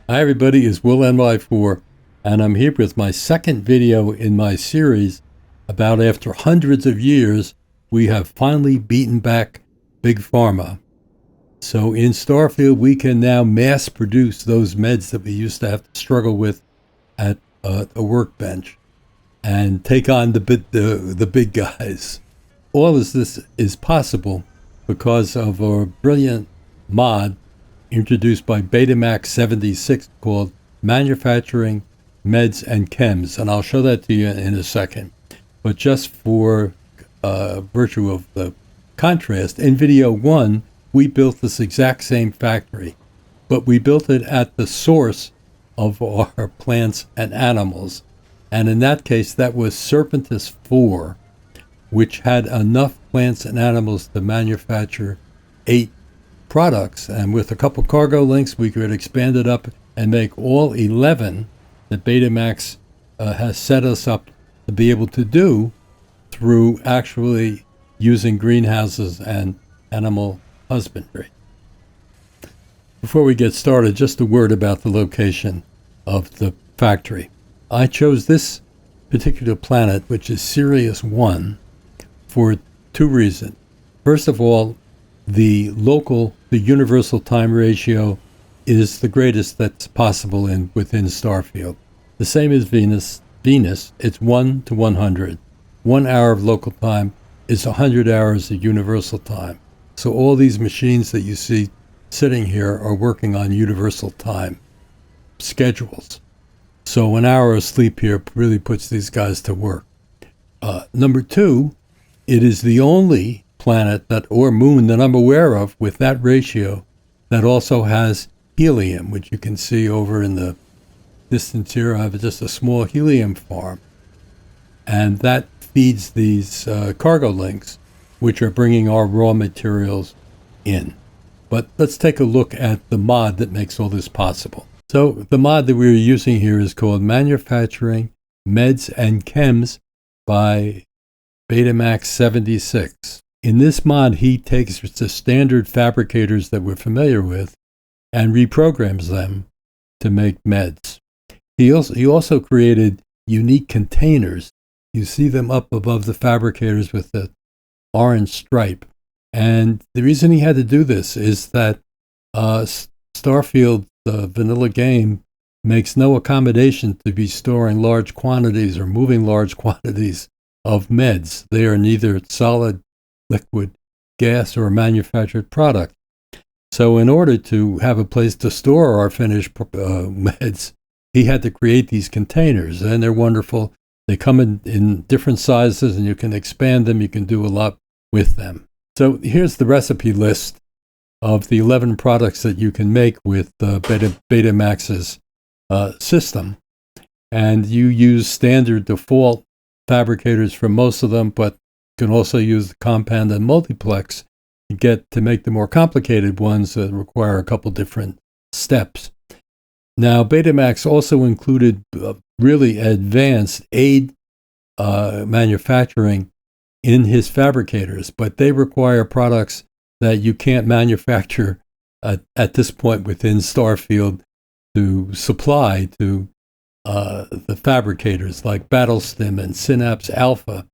Hi everybody, it's Will NY4, and I'm here with my second video in my series about after hundreds of years, we have finally beaten back Big Pharma. So in Starfield, we can now mass produce those meds that we used to have to struggle with at a workbench and take on the big guys. All of this is possible because of a brilliant mod introduced by Betamax 76 called Manufacturing, Meds, and Chems. And I'll show that to you in a second. But just for virtue of the contrast, in video one, we built this exact same factory, but we built it at the source of our plants and animals. And in that case, that was Serpentis 4, which had enough plants and animals to manufacture 8 products. And with a couple cargo links, we could expand it up and make all 11 that Betamax has set us up to be able to do through actually using greenhouses and animal husbandry. Before we get started, just a word about the location of the factory. I chose this particular planet, which is Sirius 1, for 2 reasons. First of all, the universal time ratio is the greatest that's possible within Starfield. The same as Venus, it's 1 to 100. 1 hour of local time is 100 hours of universal time. So all these machines that you see sitting here are working on universal time schedules. So an hour of sleep here really puts these guys to work. Number 2, it is the only planet or moon that I'm aware of with that ratio that also has helium, which you can see over in the distance here. I have just a small helium farm, and that feeds these cargo links, which are bringing our raw materials in. But let's take a look at the mod that makes all this possible. So the mod that we're using here is called Manufacturing, Meds, and Chems by Betamax 76. In this mod, he takes the standard fabricators that we're familiar with and reprograms them to make meds. He also created unique containers. You see them up above the fabricators with the orange stripe. And the reason he had to do this is that Starfield, the vanilla game, makes no accommodation to be storing large quantities or moving large quantities of meds. They are neither solid, liquid, gas, or a manufactured product. So in order to have a place to store our finished meds, he had to create these containers, and they're wonderful. They come in different sizes, and you can expand them. You can do a lot with them. So here's the recipe list of the 11 products that you can make with Betamax's system. And you use standard default fabricators for most of them, but you can also use the compound and multiplex to make the more complicated ones that require a couple different steps. Now, Betamax also included really advanced aid manufacturing in his fabricators, but they require products that you can't manufacture at this point within Starfield to supply to the fabricators like Battlestim and Synapse Alpha.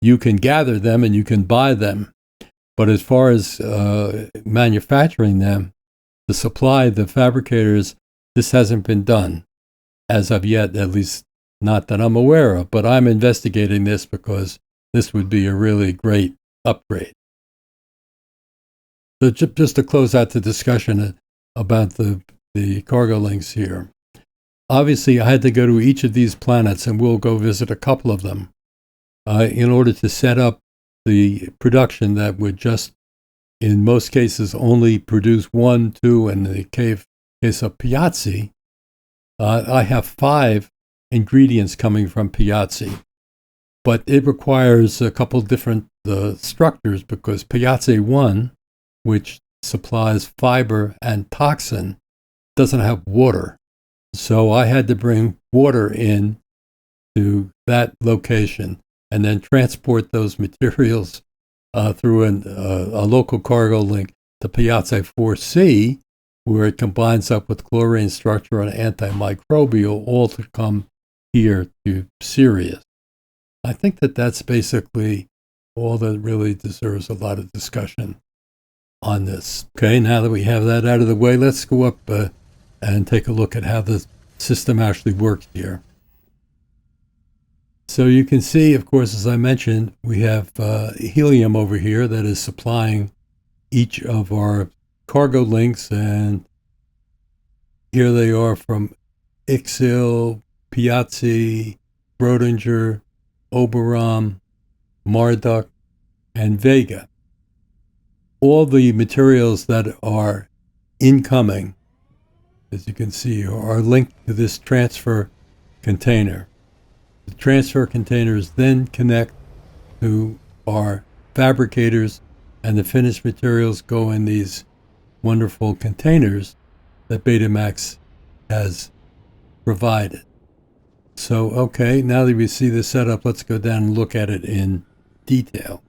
You can gather them and you can buy them. But as far as manufacturing them, to supply the fabricators, this hasn't been done as of yet, at least not that I'm aware of. But I'm investigating this because this would be a really great upgrade. So just to close out the discussion about the cargo links here. Obviously, I had to go to each of these planets, and we'll go visit a couple of them in order to set up the production that would just, in most cases, only produce 1, 2, and in the case of Piazzi, I have 5 ingredients coming from Piazzi. But it requires a couple different structures because Piazzi 1, which supplies fiber and toxin, doesn't have water. So I had to bring water in to that location and then transport those materials through a local cargo link to Piazzi 4C, where it combines up with chlorine structure and antimicrobial, all to come here to Sirius. I think that that's basically all that really deserves a lot of discussion on this. Okay, now that we have that out of the way, let's go up and take a look at how the system actually works here. So you can see, of course, as I mentioned, we have helium over here that is supplying each of our cargo links, and here they are from Ixil, Piazzi, Brodinger, Oberon, Marduk, and Vega. All the materials that are incoming, as you can see, are linked to this transfer container. The transfer containers then connect to our fabricators, and the finished materials go in these wonderful containers that Betamax has provided. So, okay, now that we see the setup, let's go down and look at it in detail.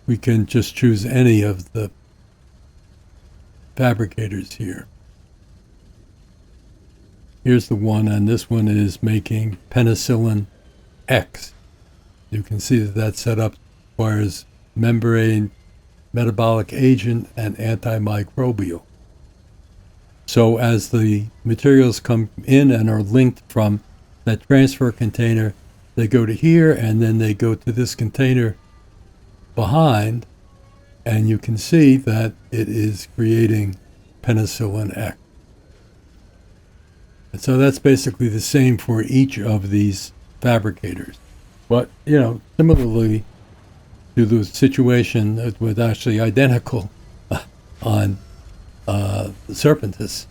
We can just choose any of the fabricators here. Here's the one, and this one is making penicillin X. You can see that setup requires membrane, metabolic agent, and antimicrobial. So as the materials come in and are linked from that transfer container, they go to here, and then they go to this container behind, and you can see that it is creating penicillin X. And so that's basically the same for each of these fabricators. But, similarly to the situation that was actually identical on Serpentis,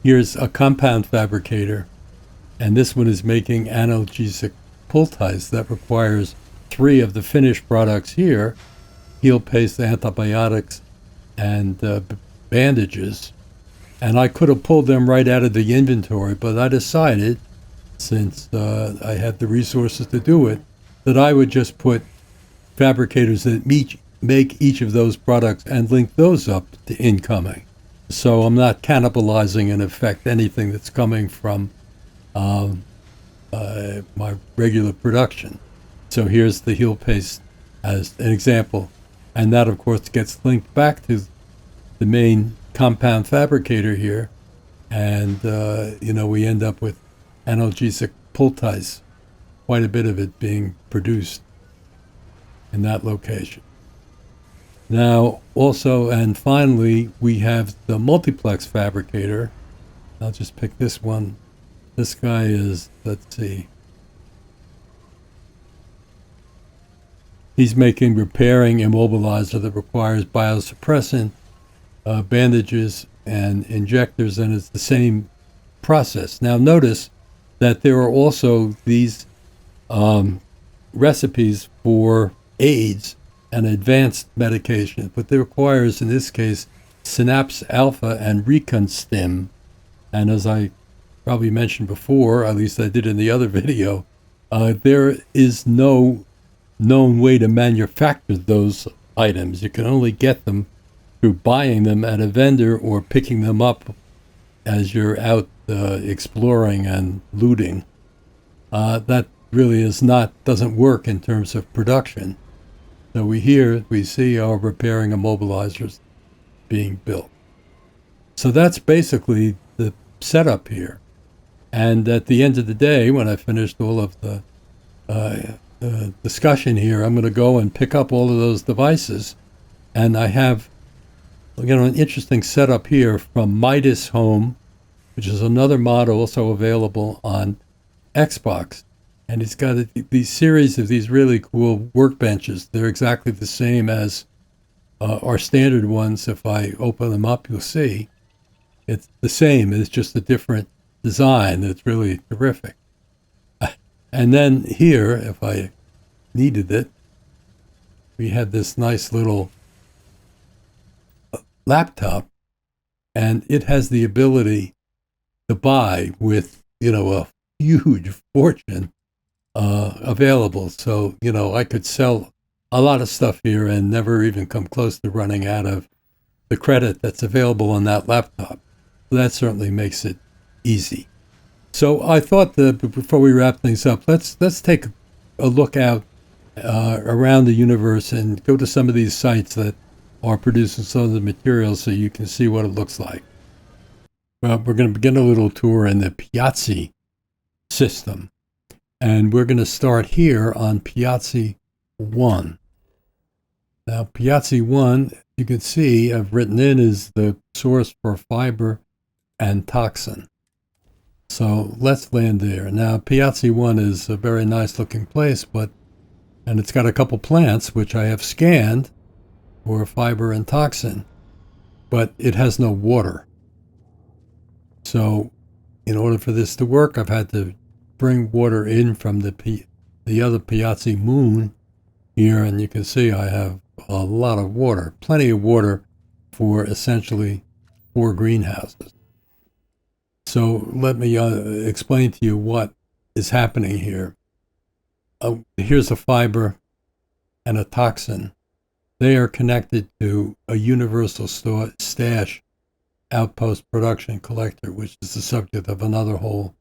here's a compound fabricator, and this one is making analgesic poultice that requires 3 of the finished products here: heel paste, antibiotics, and bandages. And I could have pulled them right out of the inventory, but I decided, since I had the resources to do it, that I would just put fabricators that make each of those products and link those up to incoming. So I'm not cannibalizing, in effect, anything that's coming from my regular production. So here's the heel paste as an example. And that, of course, gets linked back to the main compound fabricator here. And, we end up with analgesic poultice, quite a bit of it being produced in that location. Now, also, and finally, we have the multiplex fabricator. I'll just pick this one. This guy is, let's see, he's making repairing immobilizer that requires biosuppressant, bandages, and injectors, and it's the same process. Now, notice that there are also these recipes for AIDS and advanced medication, but it requires, in this case, Synapse Alpha and Reconstim. And as I probably mentioned before, at least I did in the other video, there is no known way to manufacture those items. You can only get them through buying them at a vendor or picking them up as you're out exploring and looting. That really doesn't work in terms of production. So we see our repairing immobilizers being built. So that's basically the setup here. And at the end of the day, when I finished all of the discussion here, I'm going to go and pick up all of those devices. And I have, an interesting setup here from Midas Home, which is another mod also available on Xbox. And it's got these series of these really cool workbenches. They're exactly the same as our standard ones. If I open them up, you'll see it's the same. It's just a different design. It's really terrific. And then here, if I needed it, we had this nice little laptop, and it has the ability to buy with, a huge fortune available. So, I could sell a lot of stuff here and never even come close to running out of the credit that's available on that laptop. So that certainly makes it easy. So I thought that before we wrap things up, let's take a look out around the universe and go to some of these sites that are producing some of the materials so you can see what it looks like. Well, we're going to begin a little tour in the Piazzi system. And we're going to start here on Piazzi 1. Now, Piazzi 1, you can see I've written in is the source for fiber and toxin. So let's land there. Now, Piazzi 1 is a very nice looking place, and it's got a couple plants, which I have scanned for fiber and toxin, but it has no water. So in order for this to work, I've had to bring water in from the other Piazzi moon here, and you can see I have a lot of water, plenty of water for essentially 4 greenhouses. So let me explain to you what is happening here. Here's a fiber and a toxin. They are connected to a universal stash outpost production collector, which is the subject of another whole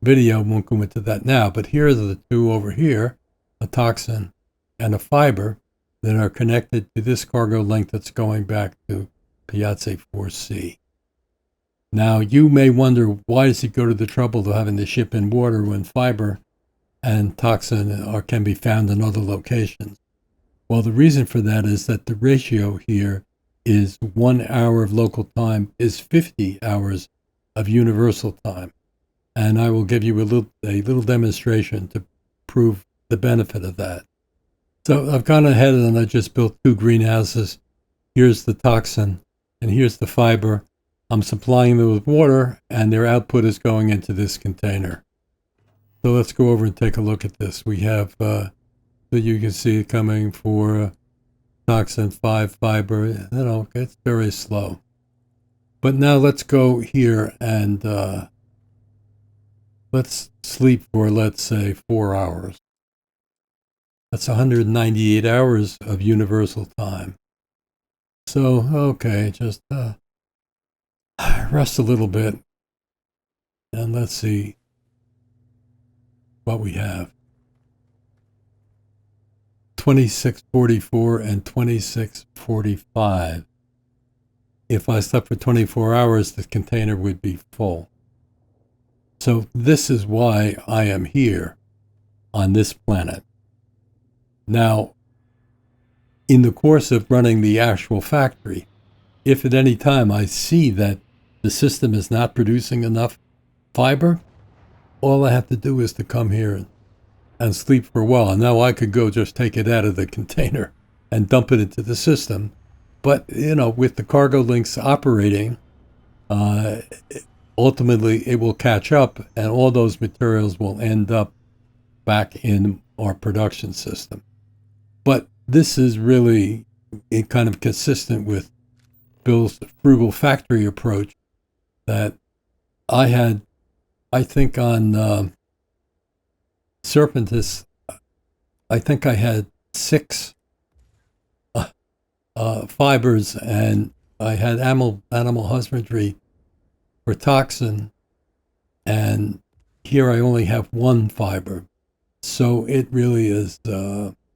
video. Won't go into that now, but here are the two over here, a toxin and a fiber, that are connected to this cargo link that's going back to Piazzi 4C. Now, you may wonder, why does he go to the trouble of having to ship in water when fiber and toxin can be found in other locations? Well, the reason for that is that the ratio here is 1 hour of local time is 50 hours of universal time. And I will give you a little demonstration to prove the benefit of that. So I've gone ahead and I just built 2 greenhouses. Here's the toxin and here's the fiber. I'm supplying them with water and their output is going into this container. So let's go over and take a look at this. We have, so you can see it coming for toxin, 5 fiber. It's very slow. But now let's go here and let's sleep for, let's say, 4 hours. That's 198 hours of universal time. So, okay, just rest a little bit. And let's see what we have. 2644 and 2645. If I slept for 24 hours, the container would be full. So this is why I am here on this planet. Now, in the course of running the actual factory, if at any time I see that the system is not producing enough fiber, all I have to do is to come here and sleep for a while. And now I could go just take it out of the container and dump it into the system. But, with the cargo links operating, ultimately it will catch up and all those materials will end up back in our production system. But this is really kind of consistent with Bill's frugal factory approach that I had, I think on Serpentis, I think I had 6 fibers, and I had animal husbandry for toxin, and here I only have 1 fiber. So it really is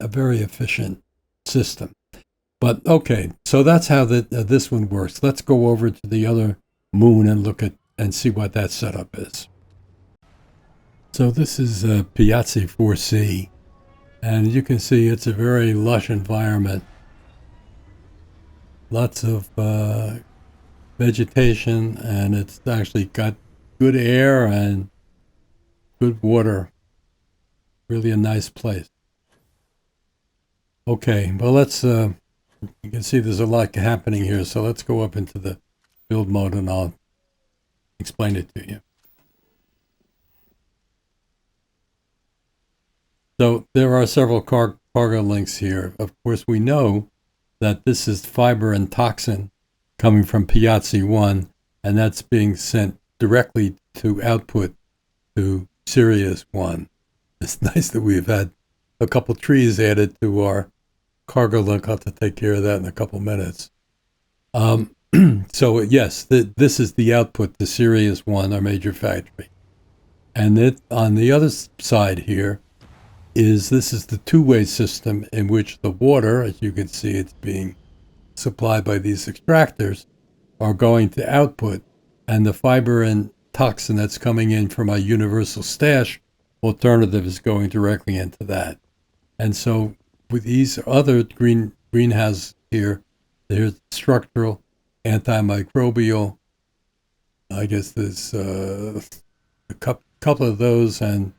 a very efficient system. But okay, so that's how this one works. Let's go over to the other moon and look at and see what that setup is. So this is Piazzi 4C, and you can see it's a very lush environment. Lots of vegetation, and it's actually got good air and good water. Really a nice place. Okay, well let's, you can see there's a lot happening here, so let's go up into the build mode and I'll explain it to you. So there are several cargo links here. Of course, we know that this is fiber and toxin coming from Piazzi 1, and that's being sent directly to output to Sirius 1. It's nice that we've had a couple trees added to our cargo link. I'll have to take care of that in a couple minutes. So yes, this is the output to Sirius 1, our major factory. And on the other side here this is the two-way system in which the water, as you can see, it's being supplied by these extractors, are going to output, and the fiber and toxin that's coming in from our universal stash alternative is going directly into that. And so with these other greenhouses here, there's structural, antimicrobial. I guess there's a couple of those, and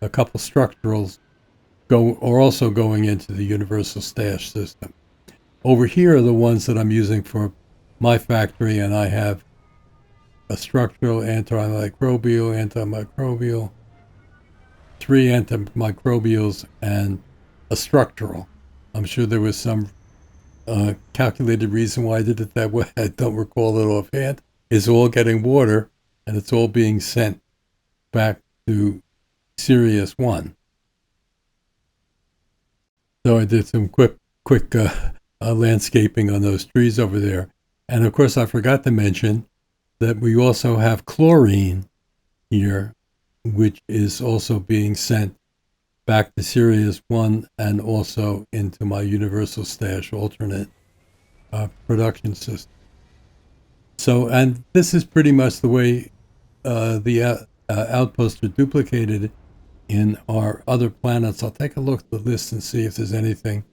a couple structurals are also going into the universal stash system. Over here are the ones that I'm using for my factory, and I have a structural, antimicrobial, 3 antimicrobials, and a structural. I'm sure there was some calculated reason why I did it that way. I don't recall it offhand. It's all getting water, and it's all being sent back to Sirius 1. So I did some quick landscaping on those trees over there. And of course, I forgot to mention that we also have chlorine here, which is also being sent back to Sirius 1 and also into my universal stash alternate production system. So, and this is pretty much the way the outposts are duplicated in our other planets. I'll take a look at the list and see if there's anything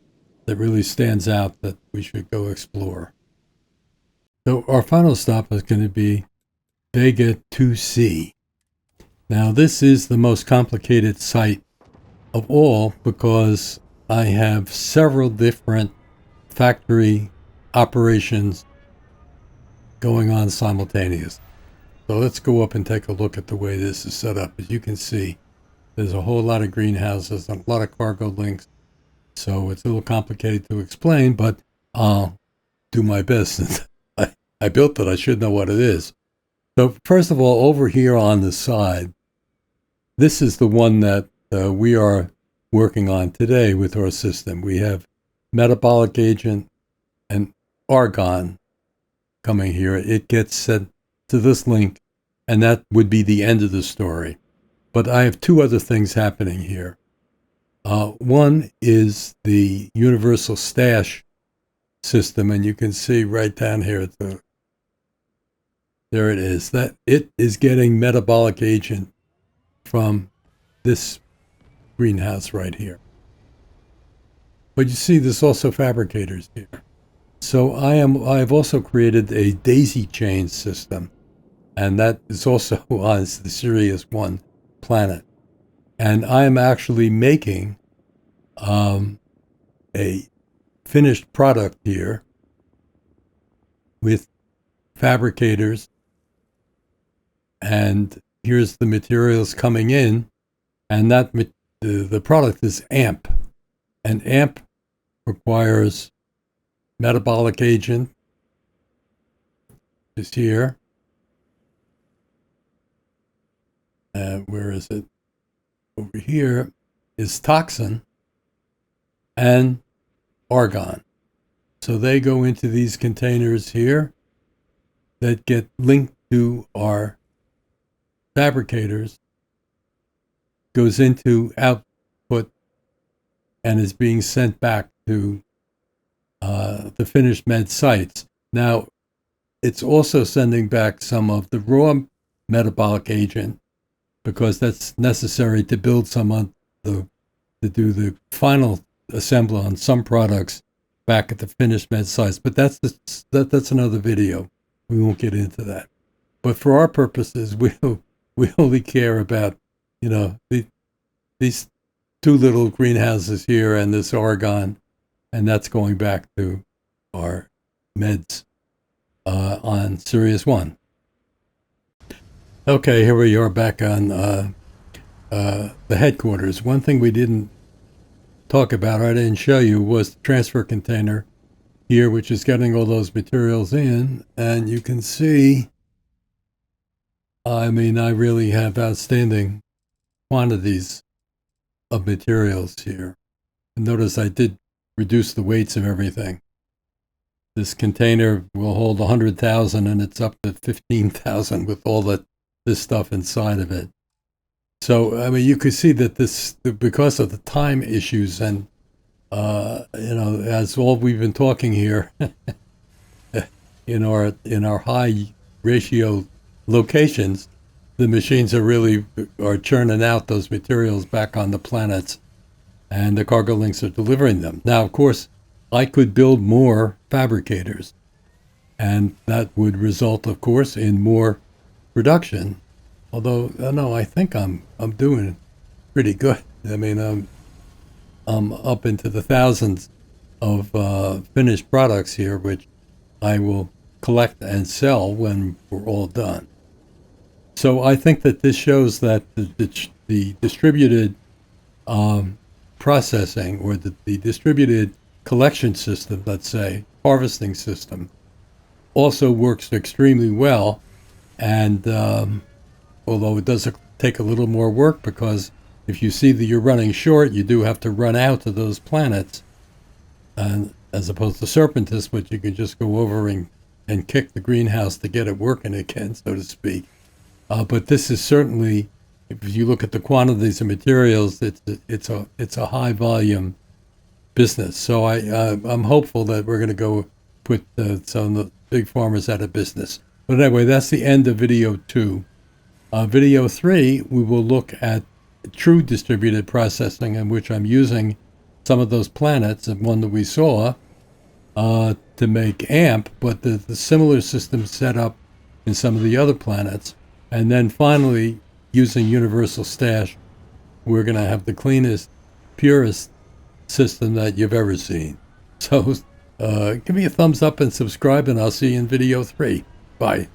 that really stands out that we should go explore. So our final stop is going to be Vega 2C. Now this is the most complicated site of all because I have several different factory operations going on simultaneously. So let's go up and take a look at the way this is set up. As you can see, there's a whole lot of greenhouses and a lot of cargo links. So it's a little complicated to explain, but I'll do my best. I built it. I should know what it is. So first of all, over here on the side, this is the one that we are working on today with our system. We have metabolic agent and argon coming here. It gets sent to this link, and that would be the end of the story. But I have 2 other things happening here. One is the universal stash system, and you can see right down here there it is. That it is getting metabolic agent from this greenhouse right here. But you see, there's also fabricators here. So I've also created a daisy chain system, and that is also on the Sirius 1 planet. And I am actually making a finished product here with fabricators, and here's the materials coming in, and that the product is AMP, and AMP requires metabolic agent is here. Where is it? Over here is toxin and argon. So they go into these containers here that get linked to our fabricators, goes into output, and is being sent back to the finished med sites. Now, it's also sending back some of the raw metabolic agent because that's necessary to build some on to do the final assembly on some products back at the finished med sites. But that's another video. We won't get into that. But for our purposes, we only care about, these 2 little greenhouses here and this argon, and that's going back to our meds on Sirius 1. Okay, here we are back on the headquarters. One thing we didn't talk about, or I didn't show you, was the transfer container here, which is getting all those materials in. And you can see, I really have outstanding quantities of materials here. And notice I did reduce the weights of everything. This container will hold 100,000 and it's up to 15,000 with all this stuff inside of it. So, I mean, you could see that because of the time issues and, as all we've been talking here, in our high ratio locations, the machines are churning out those materials back on the planets, and the cargo links are delivering them. Now, of course, I could build more fabricators, and that would result, of course, in more production. Although, no, I think I'm doing pretty good. I mean, I'm up into the thousands of finished products here, which I will collect and sell when we're all done. So I think that this shows that the distributed processing, or the distributed collection system, let's say, harvesting system, also works extremely well. And although it does take a little more work, because if you see that you're running short, you do have to run out to those planets, and as opposed to Serpentis, which you can just go over and kick the greenhouse to get it working again, so to speak. But this is certainly, if you look at the quantities of materials, it's a high volume business. So I'm hopeful that we're going to go put some of the big farmers out of business. But anyway, that's the end of video 2. Video 3, we will look at true distributed processing, in which I'm using some of those planets, and one that we saw, to make AMP, but the similar system set up in some of the other planets. And then finally, using Universal Stash, we're going to have the cleanest, purest system that you've ever seen. So give me a thumbs up and subscribe, and I'll see you in video 3. Bye.